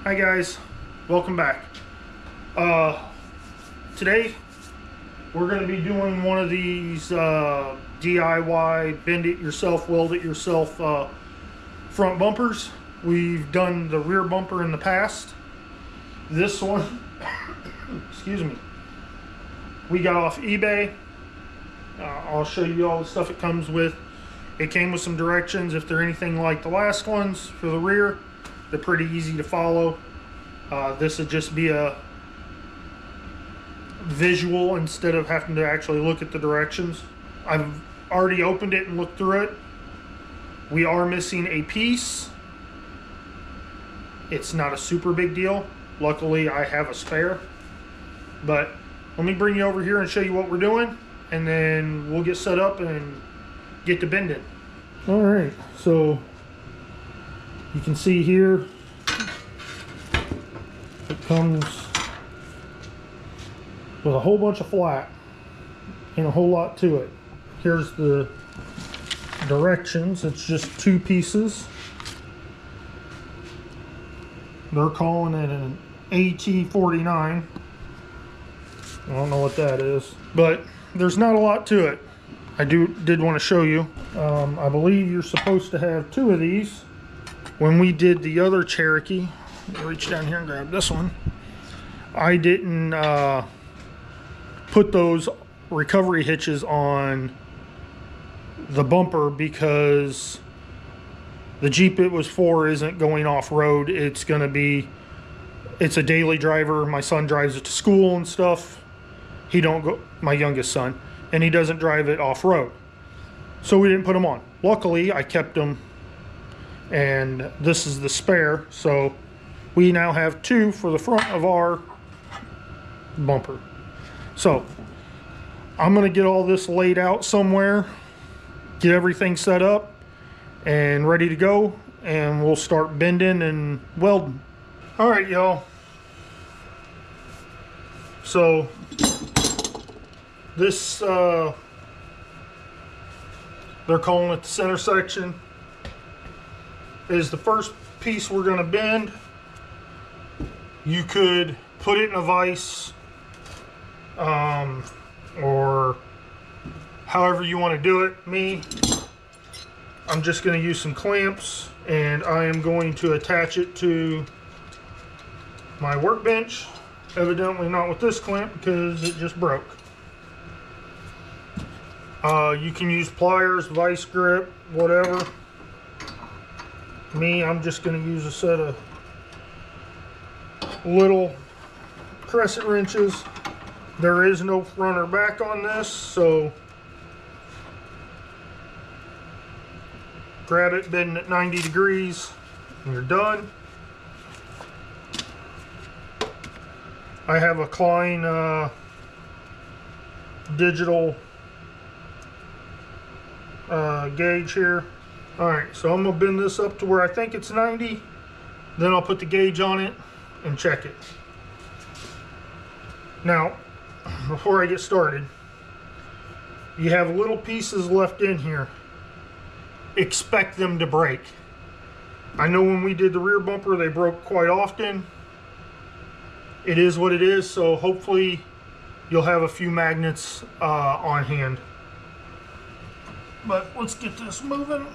Hi guys, welcome back. Today we're going to be doing one of these DIY bend it yourself, weld it yourself front bumpers. We've done the rear bumper in the past. This one, excuse me, we got off eBay. I'll show you all the stuff it comes with. It came with some directions. If they're anything like the last ones for the rear, they're pretty easy to follow. This would just be a visual instead of having to actually look at the directions. I've already opened it and looked through it. We are missing a piece. It's not a super big deal. Luckily, I have a spare. But let me bring you over here and show you what we're doing, and then we'll get set up and get to bending. All right, so you can see here it comes with a whole bunch of flat and a whole lot to it. Here's the directions. It's just two pieces. They're calling it an AT49. I don't know what that is, but there's not a lot to it. I did want to show you. I believe you're supposed to have two of these. When we did the other Cherokee, let me reach down here and grab this one. I didn't put those recovery hitches on the bumper because the Jeep it was for isn't going off-road. It's a daily driver. My son drives it to school and stuff. He don't go, my youngest son, and he doesn't drive it off-road. So we didn't put them on. Luckily, I kept them, and this is the spare. So we now have two for the front of our bumper. So I'm gonna get all this laid out somewhere, get everything set up and ready to go, and we'll start bending and welding. All right, y'all. So this, they're calling it the center section, is the first piece we're gonna bend. You could put it in a vise, or however you want to do it. I'm just going to use some clamps, and I am going to attach it to my workbench. Evidently not with this clamp because it just broke. You can use pliers, vice grip, whatever. I'm just going to use a set of little crescent wrenches. There is no front or back on this, so grab it, bend at 90 degrees, and you're done. I have a Klein digital gauge here. Alright, so I'm going to bend this up to where I think it's 90. Then I'll put the gauge on it and check it. Now, before I get started, you have little pieces left in here. Expect them to break. I know when we did the rear bumper, they broke quite often. It is what it is, so hopefully you'll have a few magnets on hand. But let's get this moving.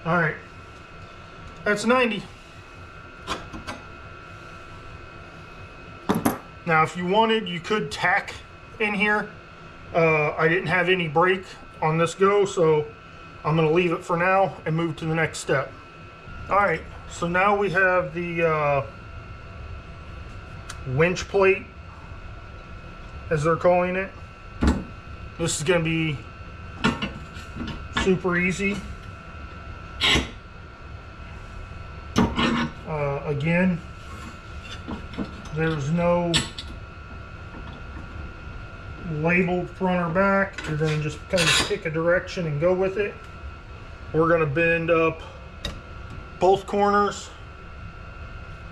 All right, that's 90. Now, if you wanted, you could tack in here. I didn't have any brake on this go, so I'm going to leave it for now and move to the next step. All right, so now we have the winch plate, as they're calling it. This is going to be super easy. Again, there's no labeled front or back. You're going to just kind of pick a direction and go with it. We're going to bend up both corners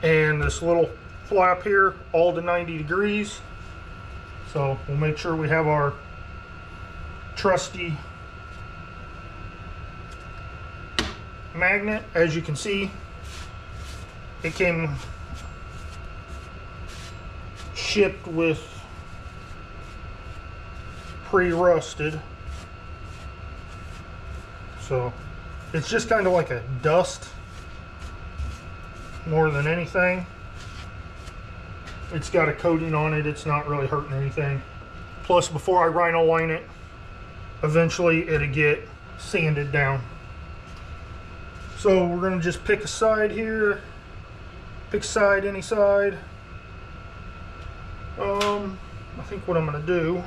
and this little flap here all to 90 degrees. So we'll make sure we have our trusty magnet. As you can see, it came shipped with pre-rusted, so it's just kind of like a dust more than anything. It's got a coating on it, it's not really hurting anything. Plus, before I rhino line it, eventually it'll get sanded down. So we're gonna just pick a side here, pick a side, any side. I think what I'm gonna do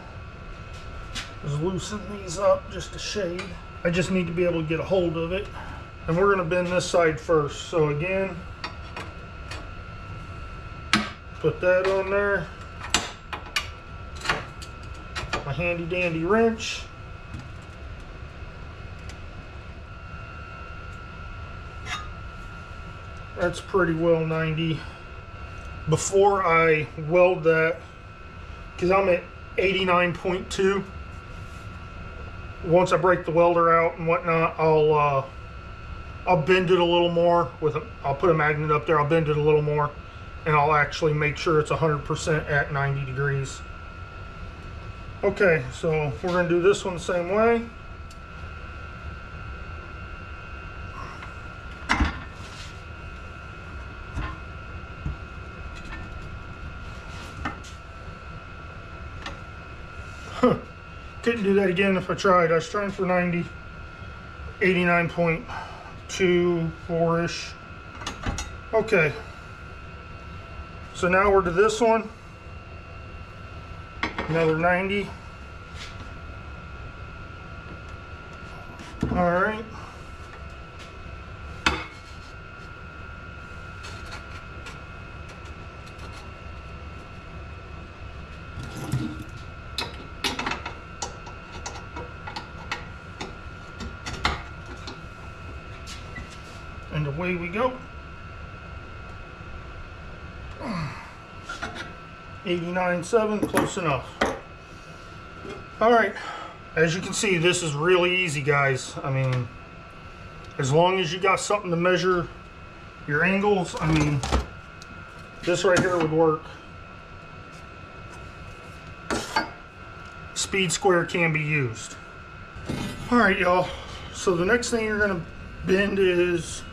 is loosen these up just a shade. I just need to be able to get a hold of it. And we're gonna bend this side first. So again, put that on there. My handy dandy wrench. That's pretty well 90. Before I weld that, because I'm at 89.2, once I break the welder out and whatnot, I'll bend it a little more I'll put a magnet up there, I'll bend it a little more, and I'll actually make sure it's 100% at 90 degrees. Okay, so we're gonna do this one the same way. Couldn't do that again if I tried. I was trying for 90, 89.2, 4-ish. Okay. So now we're to this one. Another 90. All right. And away we go. 89.7, close enough. All right, as you can see, this is really easy, guys. I mean, as long as you got something to measure your angles, I mean, this right here would work. Speed square can be used. All right, y'all. So the next thing you're gonna bend is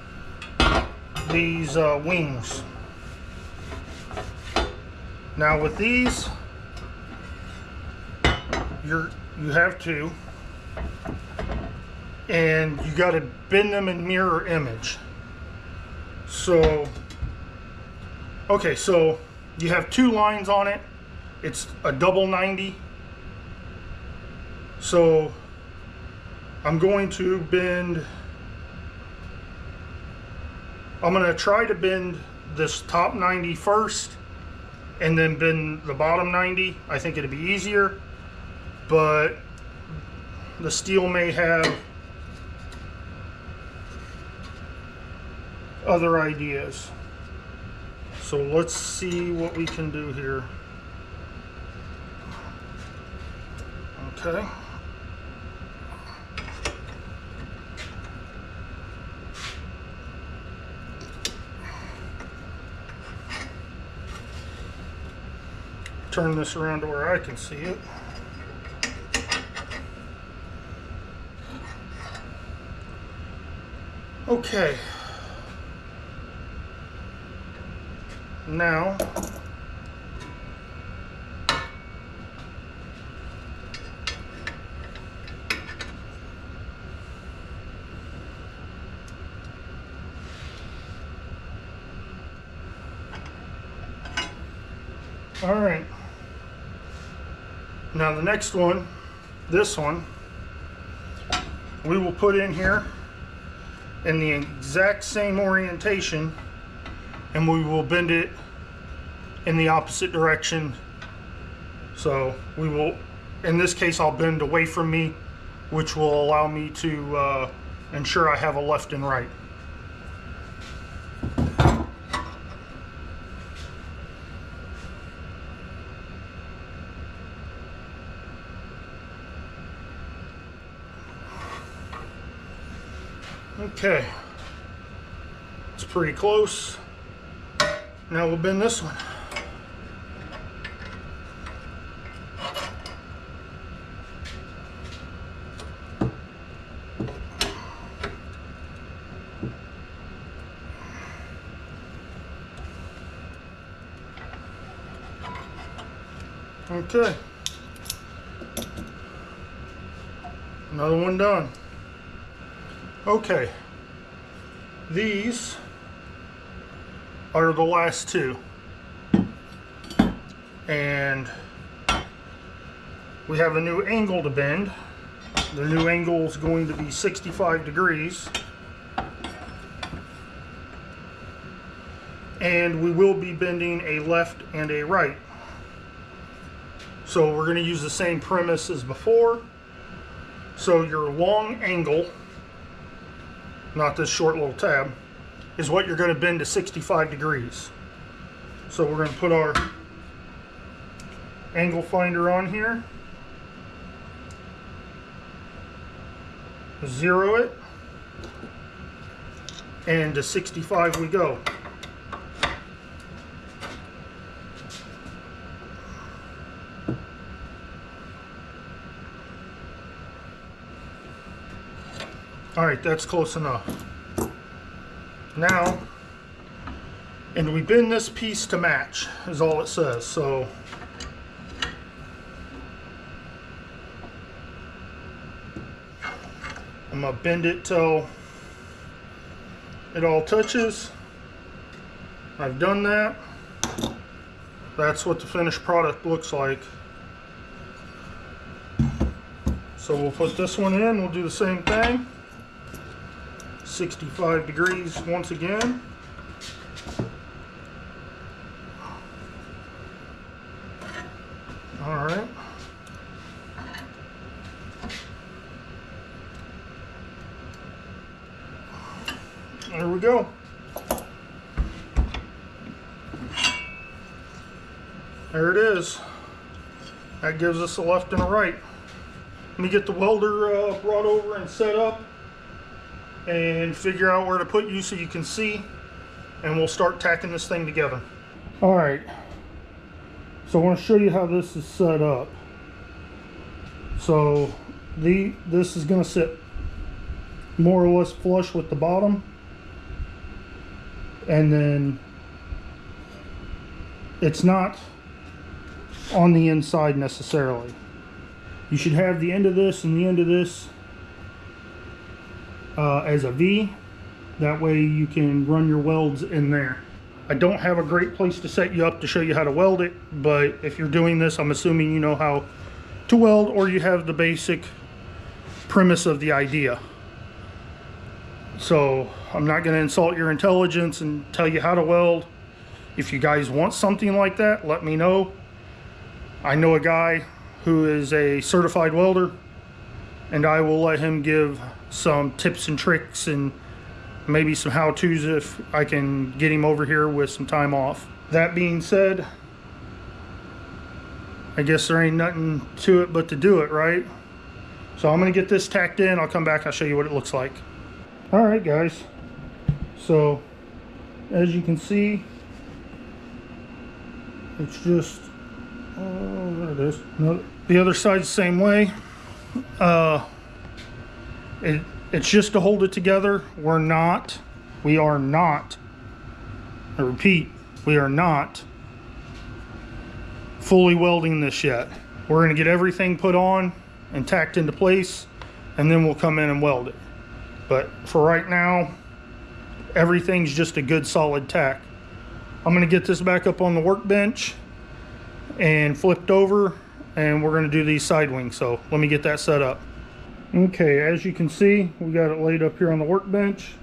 these wings. Now with these, you have two, and you got to bend them in mirror image. So, okay, so you have two lines on it. It's a double 90. So I'm going to bend. I'm going to try to bend this top 90 first and then bend the bottom 90. I think it'd be easier, but the steel may have other ideas. So let's see what we can do here. Okay. Turn this around to where I can see it. Okay. Now, all right. Now the next one, this one, we will put in here in the exact same orientation, and we will bend it in the opposite direction. So we will, in this case, I'll bend away from me, which will allow me to ensure I have a left and right. Okay, It's pretty close. Now we'll bend this one. Okay. Another one done. Okay. These are the last two. And we have a new angle to bend. The new angle is going to be 65 degrees. And we will be bending a left and a right. So we're going to use the same premise as before. So your long angle, not this short little tab, is what you're going to bend to 65 degrees. So we're going to put our angle finder on here, zero it, and to 65 we go. Alright, that's close enough. Now, and we bend this piece to match, is all it says. So, I'm going to bend it till it all touches. I've done that. That's what the finished product looks like. So we'll put this one in, we'll do the same thing. 65 degrees once again. All right. There we go. There it is. That gives us a left and a right. Let me get the welder brought over and set up and figure out where to put you so you can see, and we'll start tacking this thing together. All right, so I want to show you how this is set up. So this is going to sit more or less flush with the bottom, and then it's not on the inside necessarily. You should have the end of this and the end of this as a V. That way you can run your welds in there. I don't have a great place to set you up to show you how to weld it, but if you're doing this, I'm assuming you know how to weld, or you have the basic premise of the idea. So I'm not going to insult your intelligence and tell you how to weld. If you guys want something like that, let me know. I know a guy who is a certified welder, and I will let him give some tips and tricks and maybe some how-tos if I can get him over here with some time off. That being said, I guess there ain't nothing to it but to do it, right? So I'm gonna get this tacked in. I'll come back, I'll show you what it looks like. All right, guys. So as you can see, it's just, oh, there it is. No, the other side's the same way. It's just to hold it together. We are not, I repeat, we are not fully welding this yet. We're going to get everything put on and tacked into place, and then we'll come in and weld it. But for right now, everything's just a good solid tack. I'm going to get this back up on the workbench and flipped over, and we're going to do these side wings. So let me get that set up. Okay, as you can see, we got it laid up here on the workbench.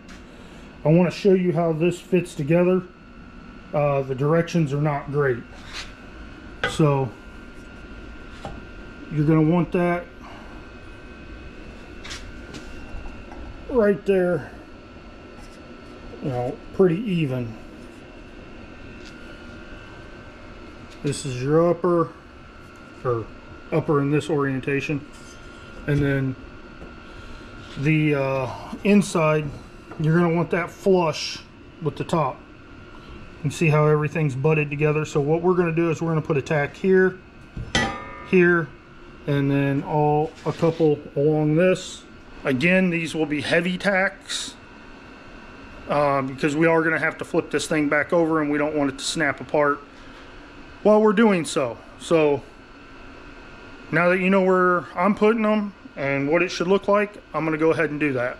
I want to show you how this fits together. The directions are not great. So you're going to want that right there, you know, pretty even. This is your upper, or upper in this orientation, and then the inside, you're going to want that flush with the top. You can see how everything's butted together. So what we're going to do is we're going to put a tack here, here, and then a couple along this. Again, these will be heavy tacks because we are going to have to flip this thing back over, and we don't want it to snap apart while we're doing so. So now that you know where I'm putting them and what it should look like, I'm going to go ahead and do that.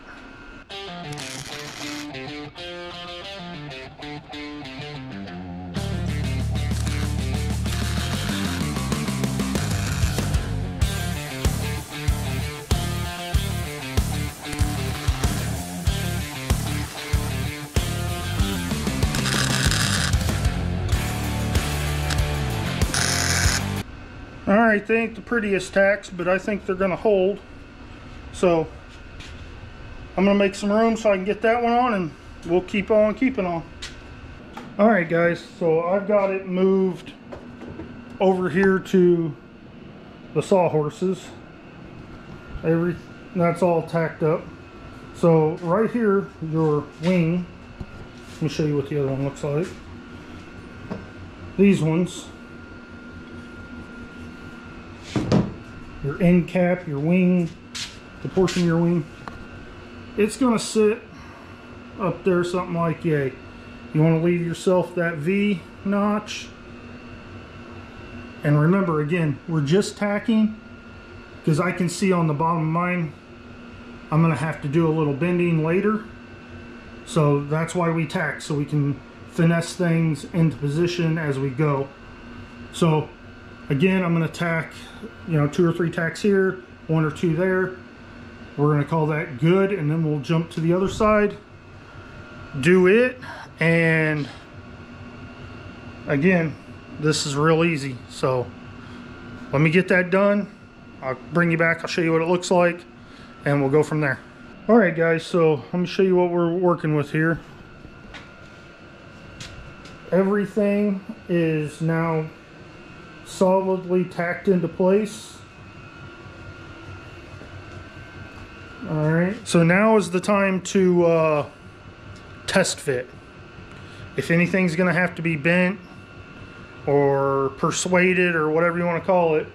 Alright, they ain't the prettiest tacks, but I think they're going to hold. So I'm going to make some room so I can get that one on, and we'll keep on keeping on. Alright guys, so I've got it moved over here to the sawhorses. That's all tacked up. So right here, your wing, let me show you what the other one looks like. These ones, your end cap, your wing, the portion of your wing, it's going to sit up there something like yay. You want to leave yourself that V notch. And remember, again, we're just tacking because I can see on the bottom of mine I'm going to have to do a little bending later. So that's why we tack, so we can finesse things into position as we go. So again, I'm going to tack, 2 or 3 tacks here, 1 or 2 there. We're going to call that good, and then we'll jump to the other side, do it, and again, this is real easy. So let me get that done. I'll bring you back. I'll show you what it looks like, and we'll go from there. All right, guys, so let me show you what we're working with here. Everything is now solidly tacked into place. All right, so now is the time to test fit. If anything's going to have to be bent or persuaded or whatever you want to call it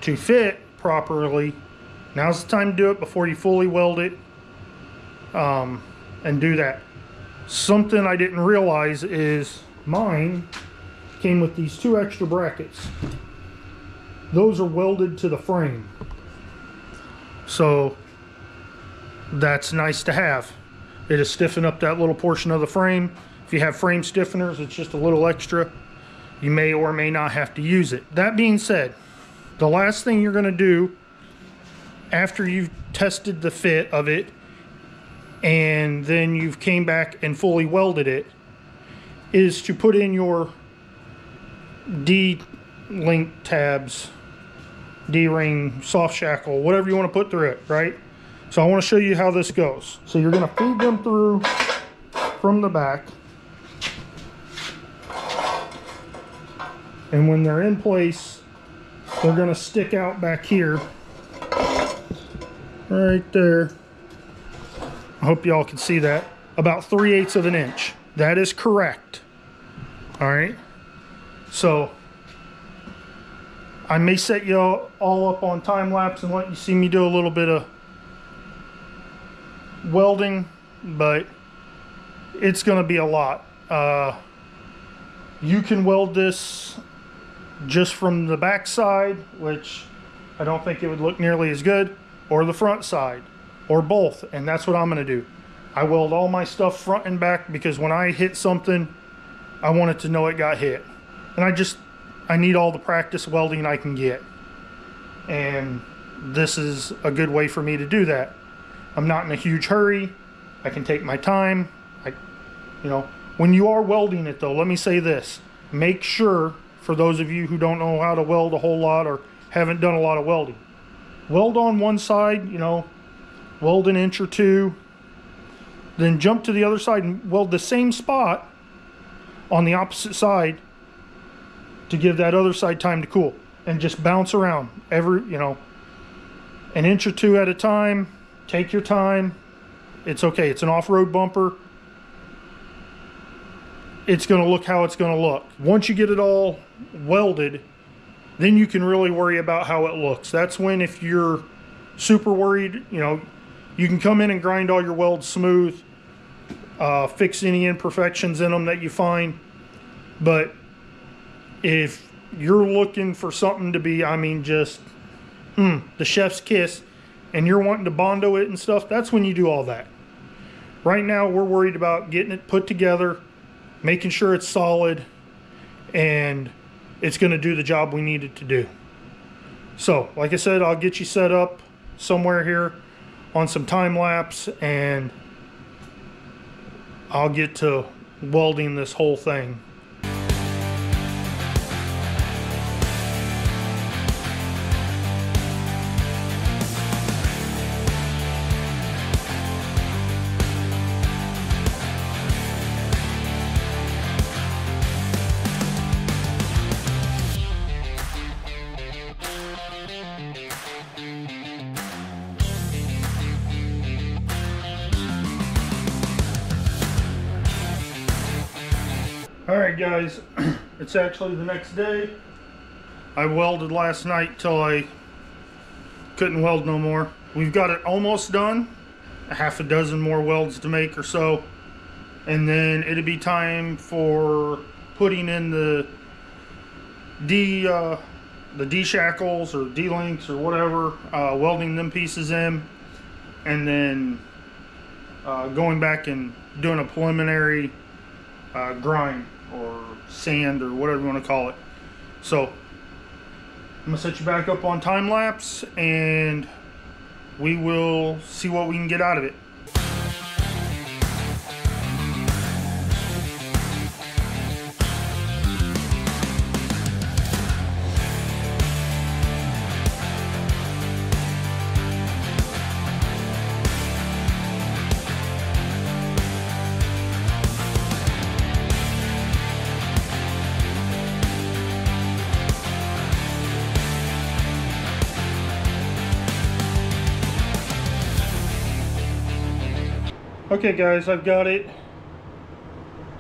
to fit properly, now's the time to do it before you fully weld it, and do that. Something I didn't realize is mine came with these 2 extra brackets. Those are welded to the frame, so that's nice to have. It is stiffen up that little portion of the frame. If you have frame stiffeners, it's just a little extra. You may or may not have to use it. That being said, the last thing you're going to do after you've tested the fit of it and then you've came back and fully welded it is to put in your D-link tabs, D-ring, soft shackle, whatever you want to put through it, right? So I want to show you how this goes. So you're going to feed them through from the back, and when they're in place, they're going to stick out back here, right there. I hope y'all can see that. About 3/8 of an inch. That is correct. All right. So I may set you all up on time lapse and let you see me do a little bit of welding, but it's going to be a lot. You can weld this just from the back side, which I don't think it would look nearly as good, or the front side, or both, and that's what I'm going to do. I weld all my stuff front and back because when I hit something, I want it to know it got hit. And I need all the practice welding I can get, and this is a good way for me to do that. I'm not in a huge hurry. I can take my time. When you are welding it though, let me say this. Make sure, for those of you who don't know how to weld a whole lot or haven't done a lot of welding, weld on one side, weld an inch or 2, then jump to the other side and weld the same spot on the opposite side to give that other side time to cool, and just bounce around an inch or 2 at a time. Take your time. It's okay. It's an off-road bumper. it's going to look how it's going to look. Once you get it all welded, then you can really worry about how it looks. That's when, if you're super worried, you know, you can come in and grind all your welds smooth, fix any imperfections in them that you find. But if you're looking for something to be, I mean, just the chef's kiss, and you're wanting to Bondo it and stuff, that's when you do all that. Right now, we're worried about getting it put together, making sure it's solid, and it's going to do the job we need it to do. So, like I said, I'll get you set up somewhere here on some time lapse, and I'll get to welding this whole thing. Alright guys, it's actually the next day. I welded last night till I couldn't weld no more. We've got it almost done. A half a dozen more welds to make or so. And then it'll be time for putting in the D-shackles or D-links or whatever, welding them pieces in. And then going back and doing a preliminary grind or sand or whatever you want to call it. So I'm gonna set you back up on time lapse, and we will see what we can get out of it. Okay guys, I've got it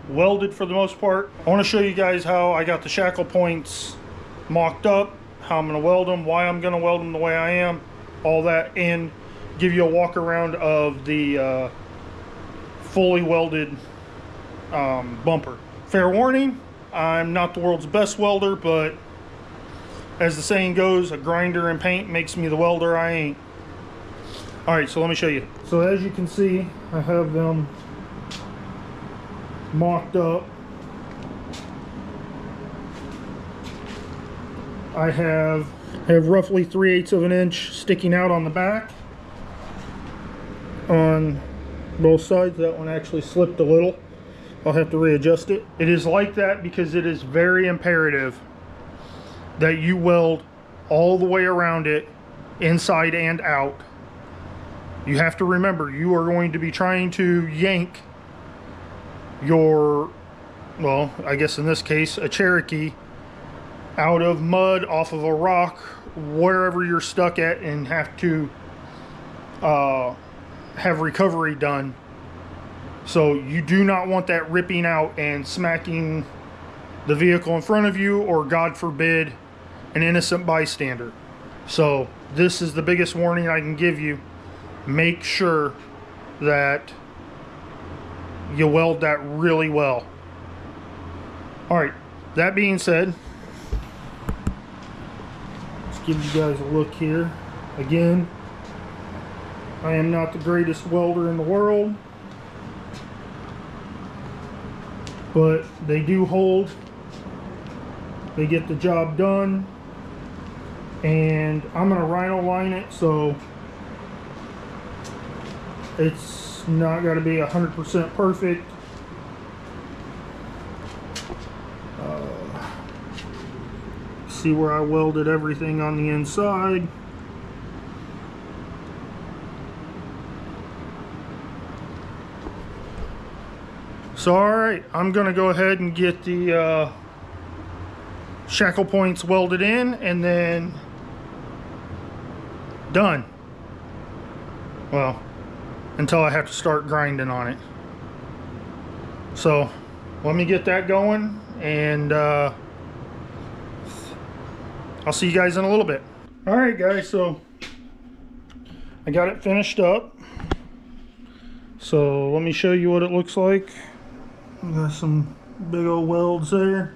welded for the most part. I want to show you guys how I got the shackle points mocked up, how I'm going to weld them, why I'm going to weld them the way I am, all that, and give you a walk around of the fully welded bumper. Fair warning, I'm not the world's best welder, but as the saying goes, a grinder and paint makes me the welder I ain't. Alright, so let me show you. So as you can see, I have them mocked up. I have roughly 3/8 of an inch sticking out on the back on both sides. That one actually slipped a little. I'll have to readjust it. It is like that because it is very imperative that you weld all the way around it, inside and out. You have to remember, you are going to be trying to yank your, well, I guess in this case, a Cherokee out of mud, off of a rock, wherever you're stuck at, and have to have recovery done. So you do not want that ripping out and smacking the vehicle in front of you, or God forbid, an innocent bystander. So this is the biggest warning I can give you. Make sure that you weld that really well. Alright, that being said, let's give you guys a look here. Again, I am not the greatest welder in the world, but they do hold. They get the job done, and I'm going to rhino line it, so it's not got to be 100% perfect. See where I welded everything on the inside. So alright, I'm going to go ahead and get the shackle points welded in, and then done. Well, until I have to start grinding on it. So let me get that going, and I'll see you guys in a little bit. All right, guys, so I got it finished up. So let me show you what it looks like. Got some big old welds there.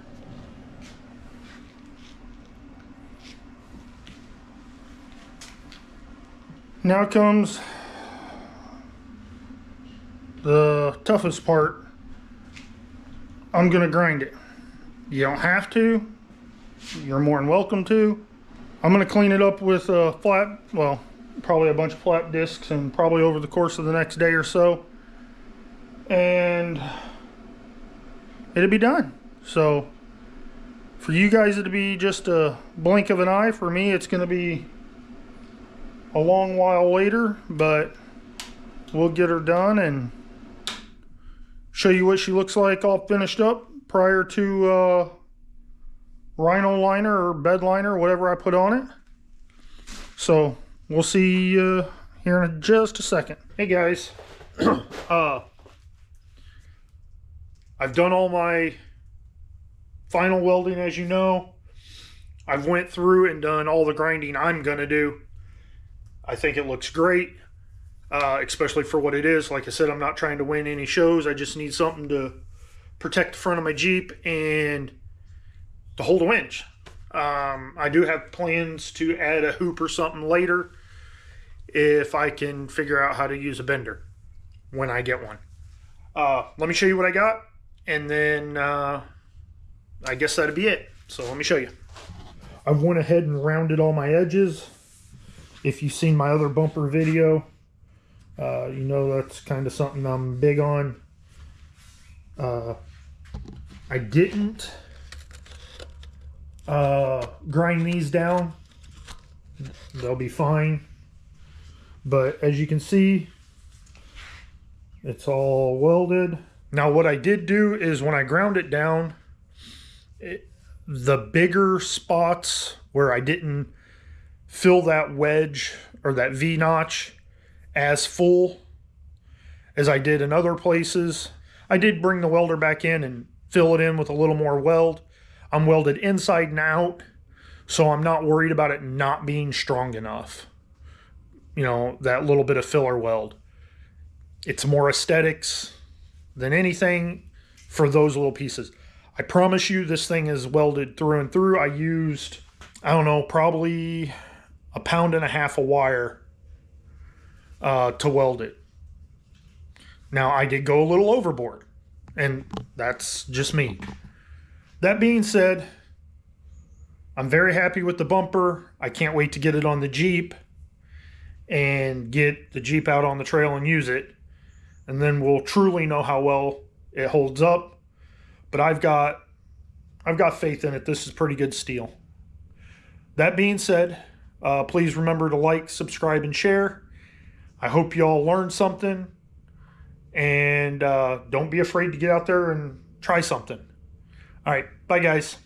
Now comes the toughest part. I'm gonna grind it. You don't have to. You're more than welcome to. I'm gonna clean it up with a flat, well, probably a bunch of flat discs, and probably over the course of the next day or so. And it'll be done. So for you guys, it'll be just a blink of an eye. For me, it's gonna be a long while later, but we'll get her done and show you what she looks like all finished up prior to rhino liner or bed liner, whatever I put on it. So we'll see here in just a second. Hey guys, I've done all my final welding, as you know. I've went through and done all the grinding I'm gonna do. I think it looks great, especially for what it is. Like I said, I'm not trying to win any shows. I just need something to protect the front of my Jeep and to hold a winch. I do have plans to add a hoop or something later if I can figure out how to use a bender when I get one. Let me show you what I got, and then I guess that'd be it. So let me show you. I went ahead and rounded all my edges. If you've seen my other bumper video, you know that's kind of something I'm big on. I didn't grind these down. They'll be fine. But as you can see, it's all welded. Now what I did do is when I ground it down, the bigger spots where I didn't fill that wedge or that V-notch as full as I did in other places, I did bring the welder back in and fill it in with a little more weld. I'm welded inside and out, so I'm not worried about it not being strong enough. You know, that little bit of filler weld. It's more aesthetics than anything for those little pieces. I promise you this thing is welded through and through. I used, I don't know, probably 1.5 pounds of wire to weld it. Now I did go a little overboard, and that's just me. That being said, I'm very happy with the bumper. I can't wait to get it on the Jeep and get the Jeep out on the trail and use it, and then we'll truly know how well it holds up. But I've got faith in it. This is pretty good steel. That being said, please remember to like, subscribe, and share. I hope you all learned something, and don't be afraid to get out there and try something. All right, bye guys.